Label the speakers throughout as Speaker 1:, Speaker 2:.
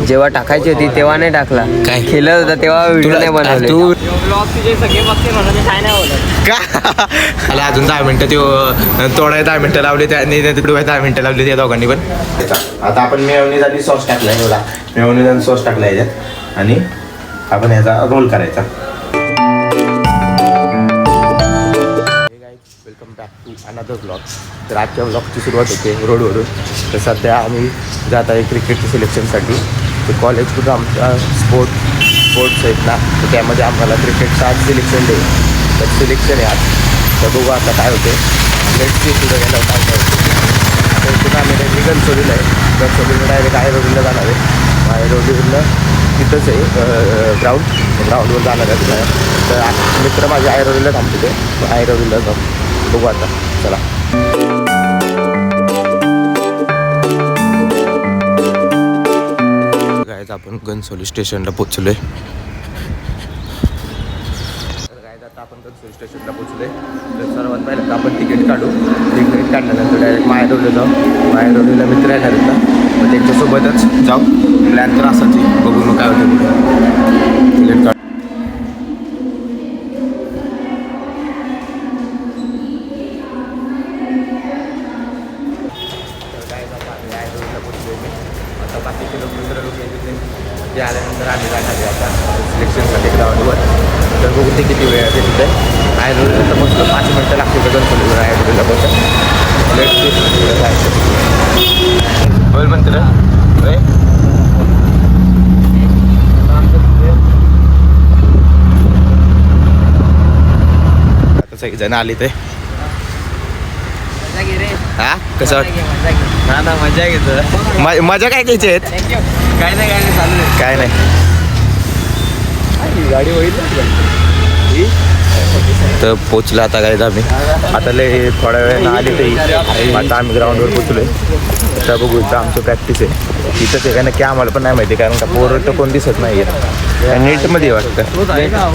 Speaker 1: जेव्हा टाकायची होती तेव्हा नाही टाकला.
Speaker 2: काय
Speaker 1: खेळत होता तेव्हा व्हिडिओ नाही बनवले.
Speaker 2: तू
Speaker 3: ब्लॉग तुझे सगळे बघते म्हणून मी काय नाही बोलत
Speaker 2: का मला अजून 10 मिनिटं ते थोडा 10 मिनिटं लावली त्याने तिकडे 10 मिनिटं लावली त्या दोघांनी पण. आता आपण मेयोनीज आणि सॉस टाकलाय एवढा मेयोनीज आणि सॉस टाकला याच्यात आणि आपण याचा रोल करायचा. Welcome back to another blog. तर आजच्या ब्लॉगची सुरुवात होते रोडवरून. तर सध्या आम्ही जात आहे क्रिकेटच्या सिलेक्शनसाठी. तर कॉलेजकडून आमच्या स्पोर्ट्स आहेत ना, तर त्यामध्ये आम्हाला क्रिकेटचं आज सिलेक्शन डे. तर सिलेक्शन आहे आज. तर बघू आता काय होते. लेट्स सी पुढे गेल्यावर काय होते. तर इथून आम्ही डायरेक्ट गणसोलीला आहे. गणसोलीला डायरेक्ट आयरोलीला जाणार आहे. आयरोलीला तिथंच आहे ग्राउंडवर जाणार आहे तुला. तर मित्र माझे आयरोलीला थांबते ते आयरोलीला जाऊ. बघू आता चला. गायज आपण गणसोली स्टेशनला पोचलोय. तर गायज आता आपण गणसोली स्टेशनला पोचलोय. तर सर्वात पहिलं आपण तिकीट काढू. तिकीट काढल्यानंतर डायरेक्ट मायरोलीला जाऊ. मायरोलीला मित्र येणार आहेत ना, मग त्यांच्यासोबतच जाऊ. प्लॅन तर असाच आहे. बघू मग काय होतं तिकीट काढू. बाकी किलोमीटर ते आल्यानंतर आम्ही जाणार आहे आता सिलेक्शनसाठी ग्राउंडवर. तर बघू ते किती वेळ आहे तिथे. आयरोलीला तर मस्त 5 मिनटं लागतील गणपतीवर आयरोलीला पोहोचत. बोल म्हणते आता सगळीजण आली ते. हा कसं
Speaker 1: हा ना, मजा घेतो.
Speaker 2: मजा काय घ्यायची आहेत.
Speaker 1: काय नाही चालू आहे.
Speaker 2: काय नाही
Speaker 1: गाडी होईल.
Speaker 2: तर पोचलो आता काय आम्ही. आता लय थोड्या वेळानं आली तरी आता आम्ही ग्राउंडवर पोचलोय. तर बघू इथं आमचं प्रॅक्टिस आहे. इथंच आहे का नक्की आम्हाला पण नाही माहिती, कारण का पोरं तर कोण दिसत नाही आहे. नेटमध्ये वाटतं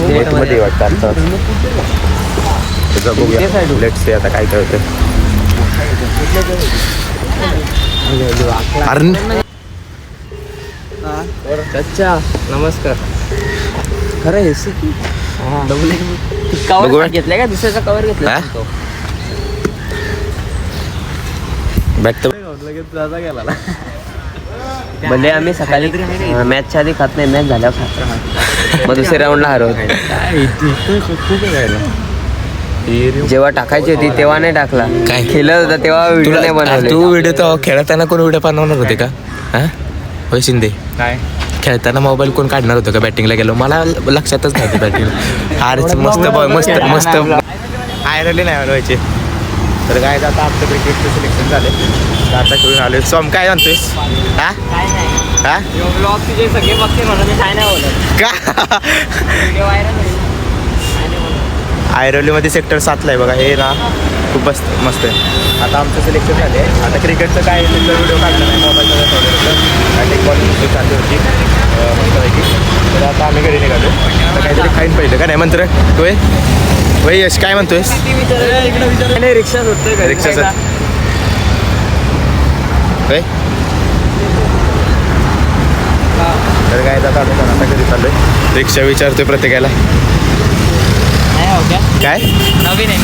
Speaker 2: नेटमध्ये वाटतं आता. त्याचं बघूया लेट्स से आता काय काय होतं.
Speaker 1: अच्छा नमस्कार. खरं हे
Speaker 2: बघूया.
Speaker 1: कवर घेतलाय का दुसऱ्याचा कवर घेतला.
Speaker 2: बॅट तर
Speaker 1: म्हणजे आम्ही सकाळी मॅचच्या आधी खात नाही, मॅच झाल्यावर खात. मग दुसऱ्या राऊंडला हरवत. जेव्हा टाकायची होती तेव्हा नाही टाकला.
Speaker 2: काय
Speaker 1: खेळत होता तेव्हा व्हिडिओ नाही बनवले.
Speaker 2: तू व्हिडिओ तर खेळताना कोण व्हिडिओ बनवणार होते का? हा होय शिंदे.
Speaker 1: काय
Speaker 2: खेळताना मोबाईल कोण काढणार होतं का? बॅटिंगला गेलो मला लक्षातच नव्हतं बॅटिंग. अरे मस्त मस्त मस्त आयरली नाही बनवायचे. तर काय आता आमचं क्रिकेटचं सिलेक्शन झाले. आता खेळून आले. सॉम काय म्हणतोयस? हा हा
Speaker 3: ब्लॉग तुझे सगळे बघते म्हणून मी काय नाही बोलत
Speaker 2: का?
Speaker 3: व्हिडिओ व्हायरल होईल.
Speaker 2: आयरोलीमध्ये सेक्टर 7ला आहे बघा. हे ना खूपच मस्त आहे. आता आमचं सिलेक्शन झाले. आता क्रिकेटचं काय व्हिडिओ काढला नाही मोबाईलमध्ये थोडं आणि एक बॉलिंग चालली होती मस्तपैकी. तर आता आम्ही घरी निघालो. तर काहीतरी खाईन पाहिजे का नाही म्हणतो तोय वय यश काय म्हणतोयस?
Speaker 1: नाही रिक्षा सुटतोय
Speaker 2: रिक्षाचं होय. तर काय आता आता घरी चाललोय. रिक्षा विचारतोय प्रत्येकाला काय
Speaker 3: नवीन आहे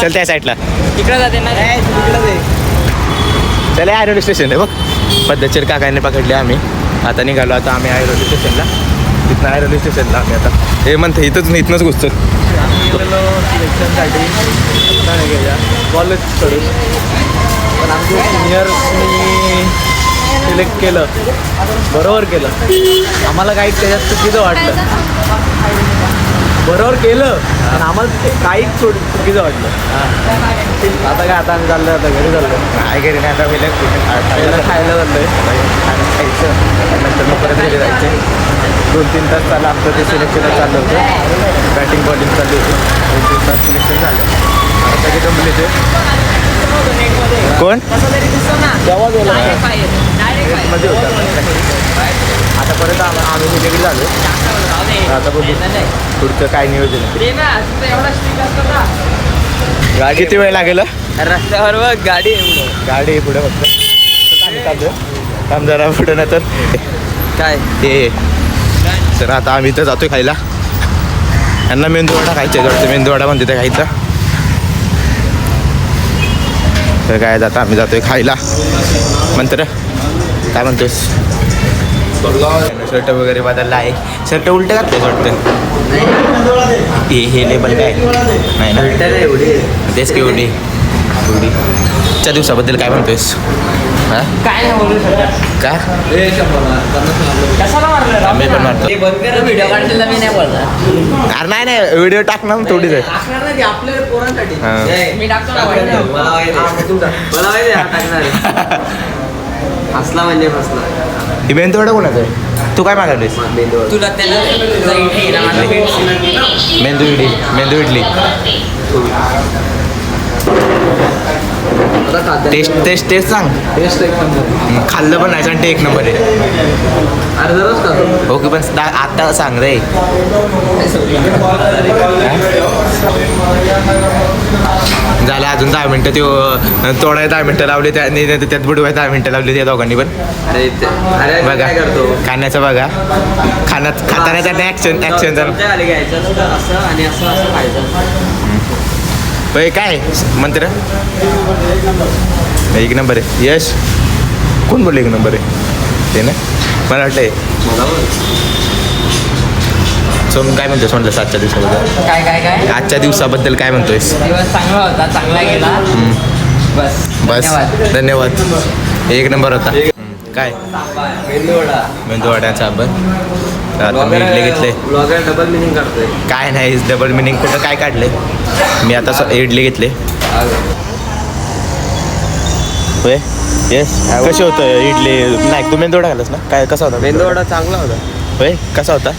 Speaker 2: चल त्या साईडला
Speaker 3: तिकडे जाते ना.
Speaker 2: चल आयरोली स्टेशन आहे बघ. पद्धतशीर काकांनी पकडले आम्ही. आता निघालो. आता आम्ही आयरोली स्टेशनला. तिथनं आयरोली स्टेशनला आम्ही आता हे म्हणते इथनंच घुसतो. सिलेक्शनसाठी कॉलेज कडून पण आमचे सिनियर्सनी सिलेक्ट केलं. बरोबर केलं. आम्हाला काही त्याच्यात चुकीचं वाटलं. बरोबर केलं पण आम्हाला काहीच चुकीचं वाटलं. आता काय आता आम्ही चाललो. आता घरी चाललो. काय घरी नाही. आता पहिलं खायला चाललो आहे. खायचं नंतर मग परत घरी जायचे. 2-3 तास चाललं आमचं ते सिलेक्शनच चाललं होतं. बॅटिंग बॉलिंग चालली होती. 2-3 तास सिलेक्शन झालं. आता सगळे जमले ते कोण तेव्हा गेलो मध्ये होता. आता परत आम्ही तिकडे झालो. आता बघू पुढचं काय नियोजन आहे. किती वेळ लागेल?
Speaker 1: रस्त्यावर बघ गाडी
Speaker 2: गाडी पुढे फक्त काम जरा पुढे नाही तर
Speaker 1: काय
Speaker 2: हे तर आता आम्ही इथं जातोय खायला. यांना मेंदूवडा खायचा आहे वाटतं, मेंदूवडा म्हणते ते खायचा. तर काय आता आम्ही जातोय खायला. मंत्र काय म्हणतोस? शर्ट वगैरे बदलला आहे. शर्ट उलट घातलं वाटतं. हे लेबल काय नाही ना, तेच की एवढी च्या दिवसाबद्दल काय म्हणतोयस? हां
Speaker 3: काय नाही बोलू शकत.
Speaker 2: का
Speaker 3: कशाला मारलं?
Speaker 2: मी पण मारतो.
Speaker 3: ते बंद कर, व्हिडिओ काढलेला मी नाही बोलणार.
Speaker 2: अरे नाही नाही व्हिडिओ टाक ना थोडीच आहे.
Speaker 3: आपल्या पोरांसाठी
Speaker 2: हां.
Speaker 3: मी टाकतो ना.
Speaker 1: मला माहिती आहे टाकणार हसला म्हणजे फसला.
Speaker 2: ही मेंदूवडा कोणाचं आहे? तू काय मागवलीस?
Speaker 3: तुला त्याला तुझा इडली आहे ना, माझा इडली.
Speaker 2: मेंदू इडली. मेंदू इडली टेस्ट टेस्ट टेस्ट सांग.
Speaker 1: टेस्ट एक नंबर.
Speaker 2: खाल्लं पण नाही आणि एक नंबर आहे.
Speaker 1: अरे जराच का
Speaker 2: ओके पण आता सांग रे. झालं अजून 10 मिनटं. ते तोडाय 10 मिनटं लावली, त्यात बुडवाय 10 मिनटं लावली त्या दोघांनी पण.
Speaker 1: अरे अरे
Speaker 2: बघा
Speaker 1: काय करतो
Speaker 2: खाण्याचं बघा. खाताना ॲक्शन ॲक्शनचा
Speaker 1: खाली घ्यायचं असं आणि असं असं खायचं.
Speaker 2: काय मंत्र एक नंबर आहे. यश कोण बोलले एक नंबर आहे ते ना? मला वाटलंय सोम काय म्हणतोस म्हटलं आजच्या दिवसाबद्दल?
Speaker 3: काय काय काय
Speaker 2: आजच्या दिवसाबद्दल काय म्हणतोयस?
Speaker 3: दिवस चांगला होता, चांगला गेला. बस
Speaker 2: बस धन्यवाद. एक नंबर होता. काय
Speaker 1: मेंदूवडा.
Speaker 2: मेंदूवड्याचा आपण आता मी इडली घेतले.
Speaker 1: ब्लॉगर डबल मिनिंग काढतोय.
Speaker 2: काय नाही डबल मिनिंग कुठं काय काढले. मी आता इडली घेतले. होय येस कशी होतं इडली? नाही तू मेंदूवडा घालस ना? काय कसा होता
Speaker 1: मेंदूवडा चांगला होता.
Speaker 2: होय कसा होता?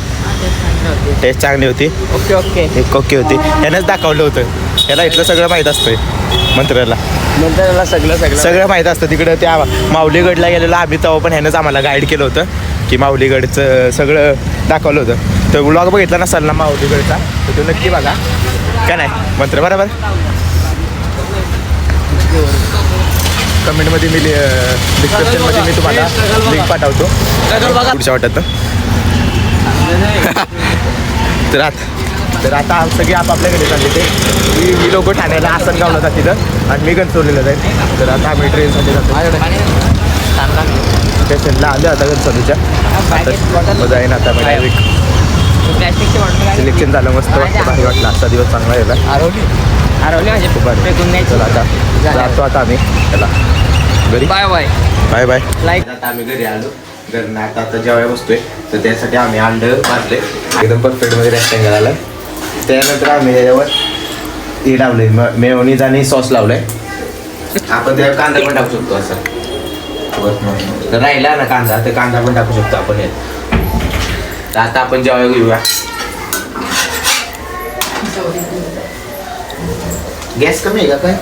Speaker 2: टेस्ट चांगली होती.
Speaker 3: Okay okay.
Speaker 2: एक ओके होती. यानंच दाखवलं होतं. याला इथलं सगळं माहीत असतंय मंत्र्याला.
Speaker 1: नंतर त्याला
Speaker 2: सगळं माहीत असतं. तिकडं त्या माऊलीगडला गेलेलो आम्ही तेव्हा पण ह्यानंच आम्हाला गाईड केलं होतं की माऊलीगडचं सगळं दाखवलं होतं. तर व्लॉग बघितला नसाल ना माऊलीगडचा तर तो नक्की बघा. काय नाही मंत्र बरोबर. कमेंटमध्ये मी डिस्क्रिप्शनमध्ये मी तुम्हाला लिंक पाठवतो पुढच्या वाटतं. तर आता सगळे आपापल्या घरी चालले ते. मी लोक ठाण्याला आसनगावला जात तिथं आणि मी गणचोलीला जाईल. तर आता आम्ही ट्रेनसाठी जातो. स्टेशनला आले आता गणचोलीच्या. आता जाईन आता मी डायरेक्ट.
Speaker 3: प्लॅस्टिकची बॉटल
Speaker 2: सिलेक्शन झालं मस्त वाटतं. भारी वाटलं. आजचा दिवस चांगला गेला.
Speaker 3: हरवली म्हणजे
Speaker 2: खूप भारी.
Speaker 3: फेकून द्यायची.
Speaker 2: चला आता जातो आता आम्ही त्याला घरी.
Speaker 3: Bye bye.
Speaker 2: Bye bye.
Speaker 3: Like
Speaker 2: आता आम्ही घरी आलो. घरनं आता जेवायला बसतोय. तर त्यासाठी आम्ही अंडं भाजले एकदम परफेक्टमध्ये रेस्टँगल आलं. त्यानंतर आम्ही त्याच्यावर हे लावले मेयोनीज आणि सॉस लावलंय. आपण त्यावर कांदा पण टाकू शकतो असं. तर राहिला ना कांदा तर कांदा पण टाकू शकतो आपण यात. तर आता आपण जेवायला घेऊया. गॅस कमी आहे का काय?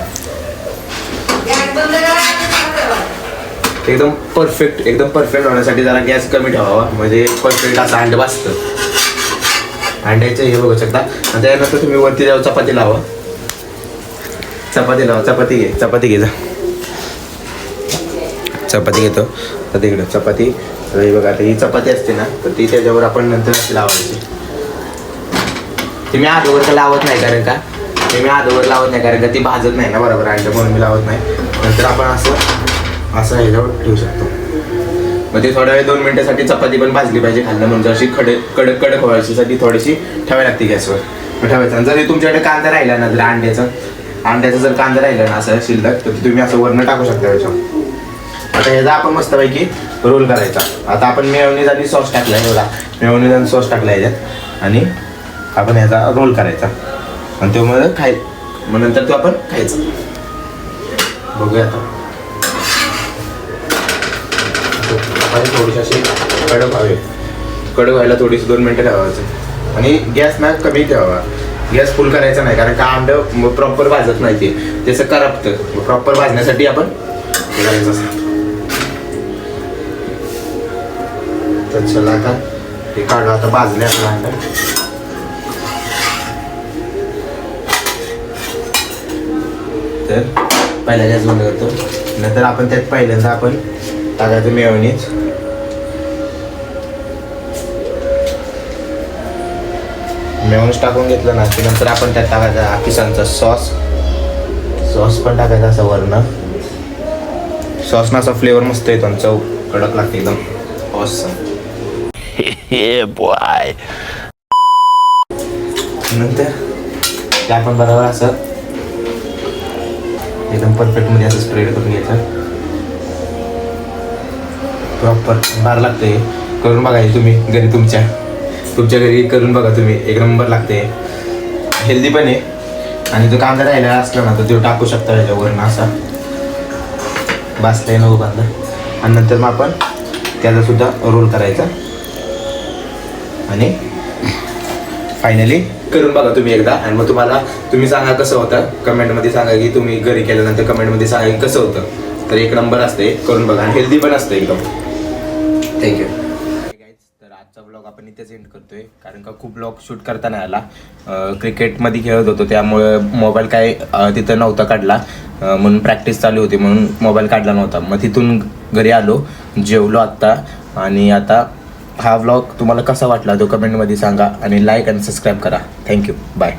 Speaker 2: एकदम परफेक्ट होण्यासाठी जरा गॅस कमी ठेवावा म्हणजे परफेक्ट असं अंड भाजतं. अंड्याचं हे बघू शकता. आणि त्यानंतर तुम्ही वरती जाऊ चपाती लावा. चपाती घे जा. चपाती घेतो तर तिकडं चपाती. तर हे बघा आता ही चपाती असते ना तर ती त्याच्यावर आपण नंतर अशी लावायची. ती मी आधोवर का लावत नाही कारण का ती भाजत नाही ना बरोबर अंड म्हणून मी लावत नाही. नंतर आपण असं ह्याच्यावर ठेवू शकतो. मग ते थोड्या वेळ 2 मिनिटासाठी चपाती पण भाजली पाहिजे खाल्लं म्हणजे अशी कडक व्हायसाठी थोडीशी ठेवायला लागते गॅसवर. ठेवायचं जर तुमच्याकडे कांदा राहिला ना जर अंड्याचा जर कांदा राहिला ना असं शिल्लक तर तुम्ही असं वरनं टाकू शकता याच्यावर. आता ह्याचा आपण मस्तपैकी रोल करायचा. आता आपण मेयोनीज आणि सॉस टाकला ह्याच्यात आणि आपण ह्याचा रोल करायचा आणि तो मग मग नंतर तो आपण खायचा. बघूया आता थोडीशी अशी कडक व्हायला थोडीशी 2 मिनिटं ठेवायचं आणि गॅस ना कमी ठेवावा. गॅस फुल करायचा नाही कारण का अंड प्रॉपर भाजत नाही ते त्याचं करपतं. प्रॉपर भाजण्यासाठी आपण हे करायचं असतं. तर चला आता हे काढू. आता भाजले आपलं अंड. तर पहिला गॅस बंद करतो. नंतर आपण त्यात पहिल्यांदा आपण टाकायचं मेयोनीज. मेयोनीज टाकून घेतलं ना की नंतर आपण त्यात टाकायचा किसानचा सॉस पण टाकायचा असं वरनं. सॉसनं असा फ्लेवर मस्त येतो आणि चव कडक लागते एकदम ऑसम. नंतर ते आपण बरोबर असं एकदम परफेक्ट मध्ये असं स्प्रेड करून घ्यायचं. प्रॉपर बार लागते. करून बघा हे तुम्ही घरी तुमच्या घरी करून बघा तुम्ही. एक नंबर लागते. हेल्दी पण आहे. आणि जो कांदा राहिला असला ना तर तो टाकू शकता त्याच्यावरनं असा बासलाय नको कांदा. आणि नंतर मग आपण त्याचा सुद्धा रोल करायचा. आणि फायनली करून बघा तुम्ही एकदा. आणि मग तुम्ही सांगा कसं होतं. कमेंटमध्ये सांगा की तुम्ही घरी केल्यानंतर कमेंटमध्ये सांगा की कसं होतं. तर एक नंबर असते. करून बघा. आणि हेल्दी पण असतं एकदम. थँक्यू. तर आजचा ब्लॉग आपण इथेच एंड करतोय. कारण का खूप ब्लॉग शूट करता नाही आला. क्रिकेटमध्ये खेळत होतो त्यामुळे मोबाईल काय तिथं नव्हता काढला. म्हणून प्रॅक्टिस चालू होती म्हणून मोबाईल काढला नव्हता. मग तिथून घरी आलो, जेवलो आत्ता. आणि आता हा व्लॉग तुम्हाला कसा वाटला तो कमेंटमध्ये सांगा. आणि लाईक आणि सबस्क्राईब करा. थँक्यू. बाय.